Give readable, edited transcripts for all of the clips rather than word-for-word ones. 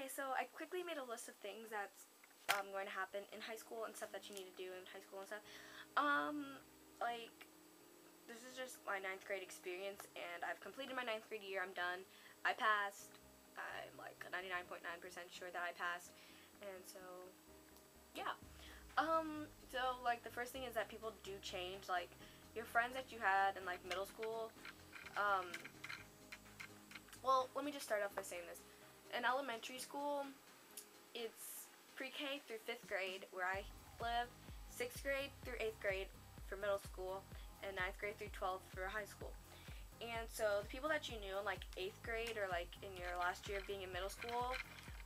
Okay, so I quickly made a list of things that's going to happen in high school and stuff that you need to do in high school and stuff. Like, this is just my 9th grade experience, and I've completed my 9th grade year. I'm done. I passed. I'm like 99.9% sure that I passed, and so, yeah. So, like, the first thing is that people do change. Like, your friends that you had in, like, middle school, well, let me just start off by saying this. In elementary school, it's pre-K through 5th grade where I live, 6th grade through 8th grade for middle school, and 9th grade through 12th for high school. And so the people that you knew in like 8th grade or like in your last year of being in middle school,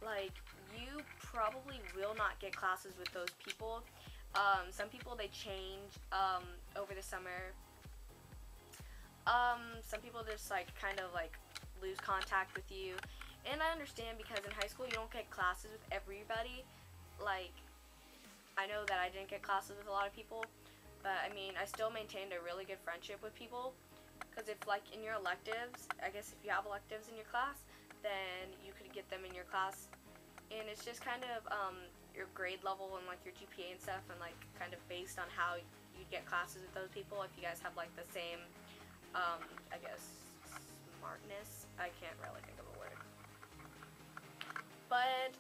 like, you probably will not get classes with those people. Some people, they change over the summer. Some people just like kind of like lose contact with you, and I understand, because in high school you don't get classes with everybody. Like, I know that I didn't get classes with a lot of people, but I mean, I still maintained a really good friendship with people, because if like in your electives, I guess if you have electives in your class, then you could get them in your class, and it's just kind of your grade level and like your GPA and stuff, and like kind of based on how you'd get classes with those people if you guys have like the same I guess smartness. I can't really think of a word. But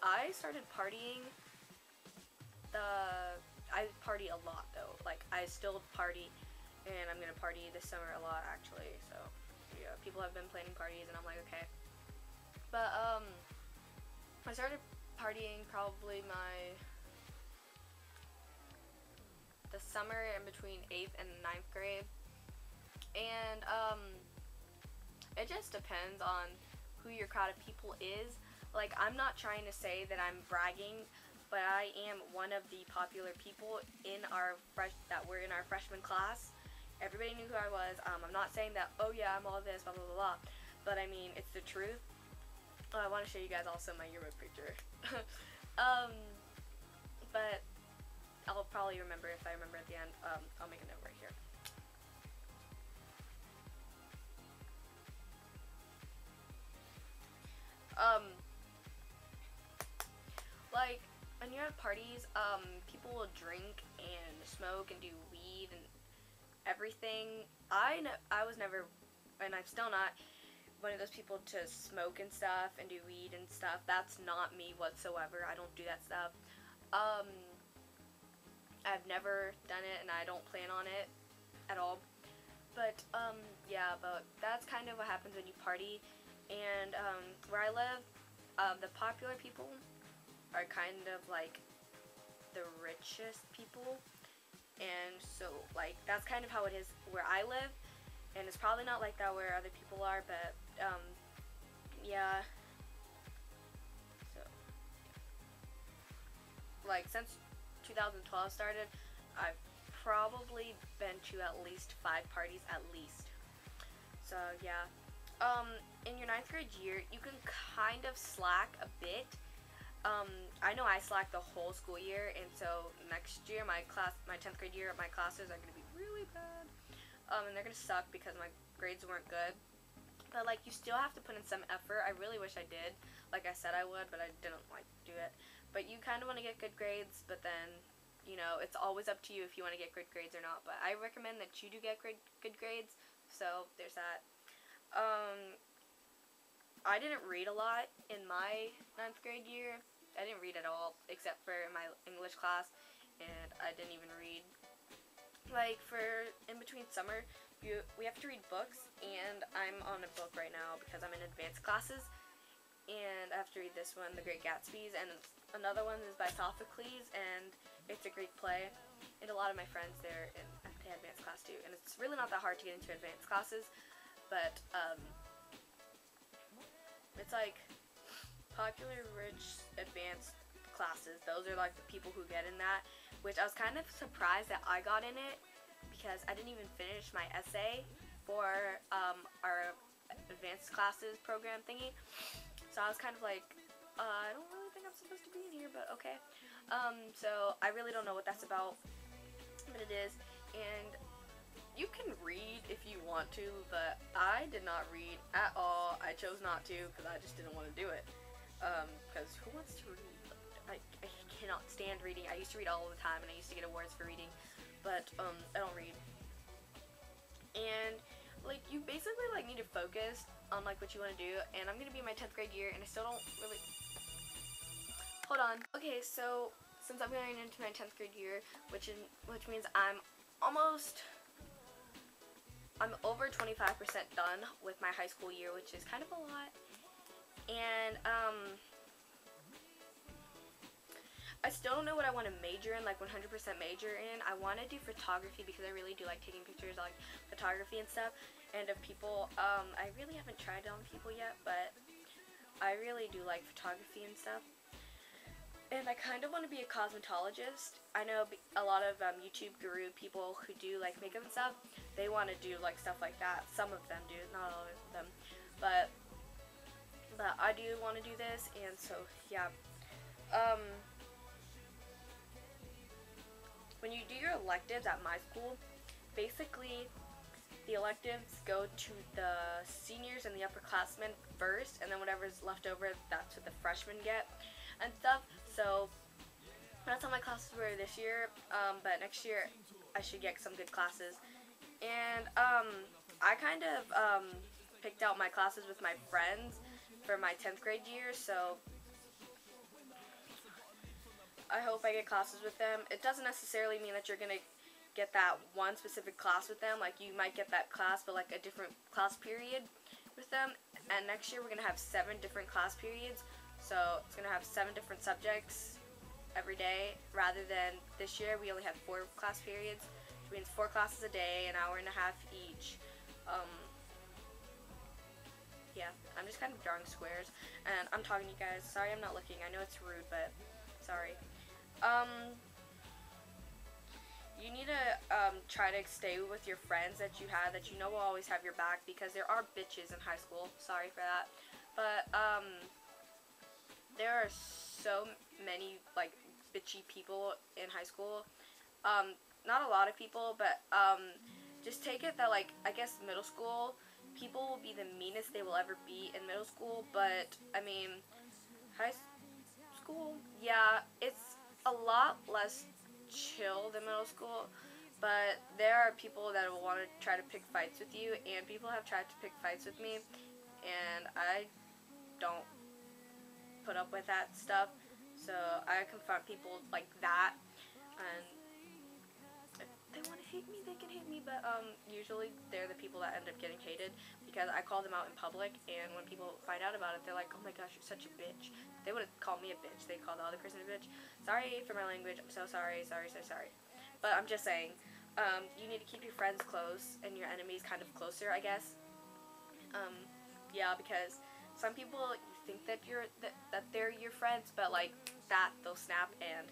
I started partying. I party a lot though. Like, I still party, and I'm gonna party this summer a lot actually. So yeah, people have been planning parties, and I'm like, okay. But I started partying probably the summer in between 8th and 9th grade. And it just depends on who your crowd of people is. Like, I'm not trying to say that I'm bragging, but I am one of the popular people in that were in our freshman class. Everybody knew who I was. I'm not saying that, oh yeah, I'm all this, blah blah blah blah, but I mean, it's the truth. I want to show you guys also my yearbook picture. But I'll probably remember, if I remember at the end. I'll make a note right here. Like, when you're at parties, people will drink and smoke and do weed and everything. I was never, and I'm still not, one of those people to smoke and stuff and do weed and stuff. That's not me whatsoever. I don't do that stuff. I've never done it, and I don't plan on it at all. But yeah, but that's kind of what happens when you party. And where I live, the popular people are kind of like the richest people, and so like that's kind of how it is where I live, and it's probably not like that where other people are, but yeah. So like, since 2012 started, I've probably been to at least 5 parties at least. So yeah. In your 9th grade year, you can kind of slack a bit. I know I slacked the whole school year, and so next year, my 10th grade year, my classes are going to be really bad. And they're going to suck because my grades weren't good. But like, you still have to put in some effort. I really wish I did. Like I said I would, but I didn't like do it. But you kind of want to get good grades, but then, you know, it's always up to you if you want to get good grades or not. But I recommend that you do get good grades, so there's that. I didn't read a lot in my 9th grade year. I didn't read at all, except for my English class, and I didn't even read. Like, for in between summer, we have to read books, and I'm on a book right now because I'm in advanced classes, and I have to read this one, The Great Gatsby's, and another one is by Sophocles, and it's a Greek play, and a lot of my friends there in the advanced class too, and it's really not that hard to get into advanced classes, but it's like popular, rich, advanced classes. Those are like the people who get in that, which I was kind of surprised that I got in it, because I didn't even finish my essay for our advanced classes program thingy. So I was kind of like, I don't really think I'm supposed to be in here, but okay. So I really don't know what that's about, but it is. And you can read if you want to, but I did not read at all. I chose not to because I just didn't want to do it. Because who wants to read? I cannot stand reading. I used to read all the time, and I used to get awards for reading, but I don't read. And like you basically like need to focus on like what you want to do. And I'm gonna be in my 10th grade year, and I still don't really. Hold on. Okay, so since I'm going into my 10th grade year, which means I'm over 25% done with my high school year, which is kind of a lot. And I still don't know what I want to major in, like 100% major in. I want to do photography because I really do like taking pictures, like photography and stuff, and of people. I really haven't tried it on people yet, but I really do like photography and stuff. And I kind of want to be a cosmetologist. I know a lot of YouTube guru people who do like makeup and stuff, they want to do like stuff like that. Some of them do, not all of them. But I do want to do this, and so yeah. When you do your electives at my school, basically the electives go to the seniors and the upperclassmen first, and then whatever's left over, that's what the freshmen get and stuff. So that's how my classes were this year, but next year I should get some good classes. And I kind of picked out my classes with my friends for my 10th grade year, so I hope I get classes with them. It doesn't necessarily mean that you're going to get that one specific class with them. Like, you might get that class, but like a different class period with them. And next year we're going to have 7 different class periods. So it's going to have 7 different subjects every day, rather than this year we only had 4 class periods, which means 4 classes a day, an hour and a half each. Yeah, I'm just kind of drawing squares, and I'm talking to you guys. Sorry I'm not looking. I know it's rude, but sorry. You need to try to stay with your friends that you have, that you know will always have your back, because there are bitches in high school. Sorry for that. But there are so many like bitchy people in high school. Not a lot of people, but just take it that, like, I guess middle school people will be the meanest they will ever be in middle school, but I mean high school, yeah, it's a lot less chill than middle school, but there are people that will want to try to pick fights with you, and people have tried to pick fights with me, and I don't put up with that stuff, so I confront people like that. And if they want to hate me, they can hate me, but usually they're the people that end up getting hated, because I call them out in public, and when people find out about it, they're like, oh my gosh, you're such a bitch. They wouldn't call me a bitch, they call the other person a bitch. Sorry for my language, I'm so sorry, so sorry. But I'm just saying, you need to keep your friends close, and your enemies kind of closer, I guess. Yeah, because some people, you think that they're your friends, but like that, they'll snap, and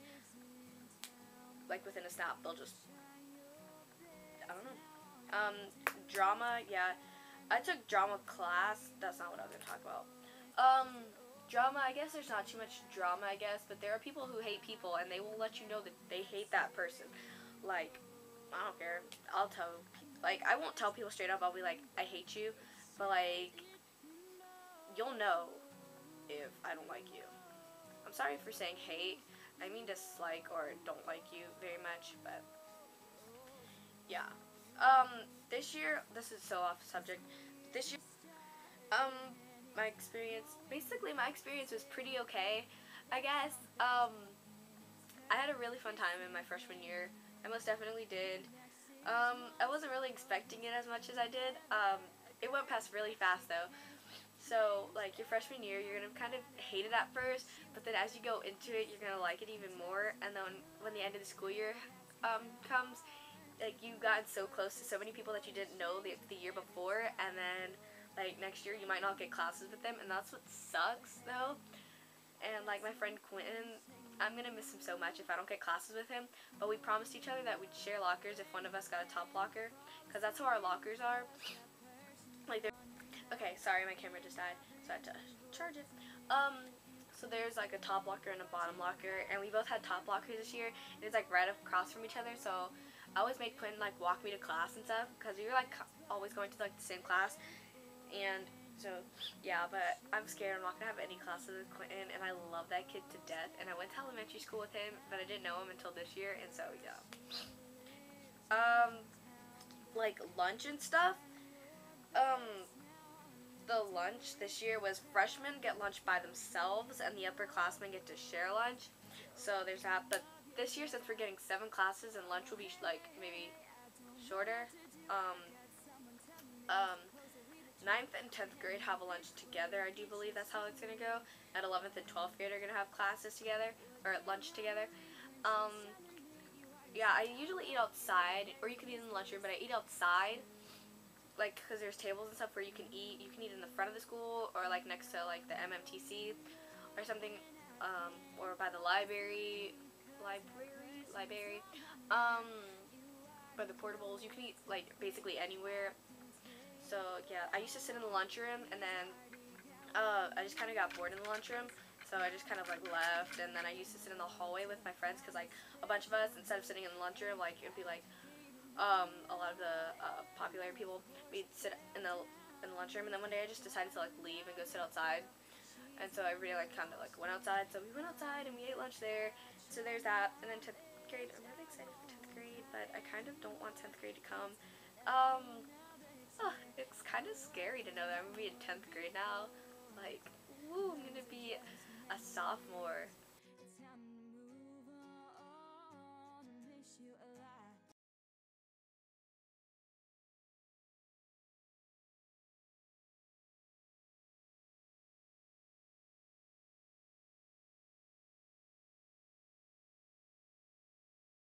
like within a snap, they'll just, I don't know. Drama, yeah. I took drama class. That's not what I was gonna talk about. Drama, I guess there's not too much drama, I guess, but there are people who hate people, and they will let you know that they hate that person. Like, I don't care. I'll tell people, like, I won't tell people straight up. I'll be like, I hate you, but like, you'll know if I don't like you. I'm sorry for saying hate. I mean dislike or don't like you very much, but yeah. This year, this is so off subject. This year, my experience was pretty okay, I guess. I had a really fun time in my freshman year. I most definitely did. I wasn't really expecting it as much as I did. It went past really fast though. So, like, your freshman year, you're gonna kind of hate it at first, but then as you go into it, you're gonna like it even more. And then when the end of the school year comes, like, you got so close to so many people that you didn't know the year before, and then like next year you might not get classes with them, and that's what sucks though. And like my friend Quentin, I'm gonna miss him so much if I don't get classes with him, but we promised each other that we'd share lockers if one of us got a top locker, because that's how our lockers are. Like, okay, sorry, my camera just died, so I had to charge it. So there's like a top locker and a bottom locker, and we both had top lockers this year, and it's like right across from each other, so I always made Quentin like walk me to class and stuff, because we were like always going to like the same class, and So, yeah, but I'm scared I'm not going to have any classes with Quentin, and I love that kid to death, and I went to elementary school with him, but I didn't know him until this year, and so, yeah. Like, lunch and stuff, um, the lunch this year was freshmen get lunch by themselves, and the upperclassmen get to share lunch, so there's that, but this year, since we're getting 7 classes, and lunch will be, like, maybe shorter, um, um, ninth and 10th grade have a lunch together. I do believe that's how it's going to go. At 11th and 12th grade are going to have classes together, or at lunch together. Um, yeah, I usually eat outside, or you can eat in the lunchroom, but I eat outside, like, because there's tables and stuff where you can eat. You can eat in the front of the school, or, like, next to, like, the MMTC, or something, or by the library, by the portables. You can eat, like, basically anywhere. So, yeah, I used to sit in the lunchroom, and then I just kind of got bored in the lunchroom, so I just kind of, like, left, and then I used to sit in the hallway with my friends, because, like, a bunch of us, instead of sitting in the lunchroom, like, it would be, like, a lot of the popular people, we'd sit in the lunchroom, and then one day I just decided to, like, leave and go sit outside, and so everybody, like, kind of, like, went outside, so we went outside, and we ate lunch there, so there's that, and then 10th grade, I'm really excited for 10th grade, but I kind of don't want 10th grade to come. It's kind of scary to know that I'm going to be in 10th grade now. Like, woo, I'm going to be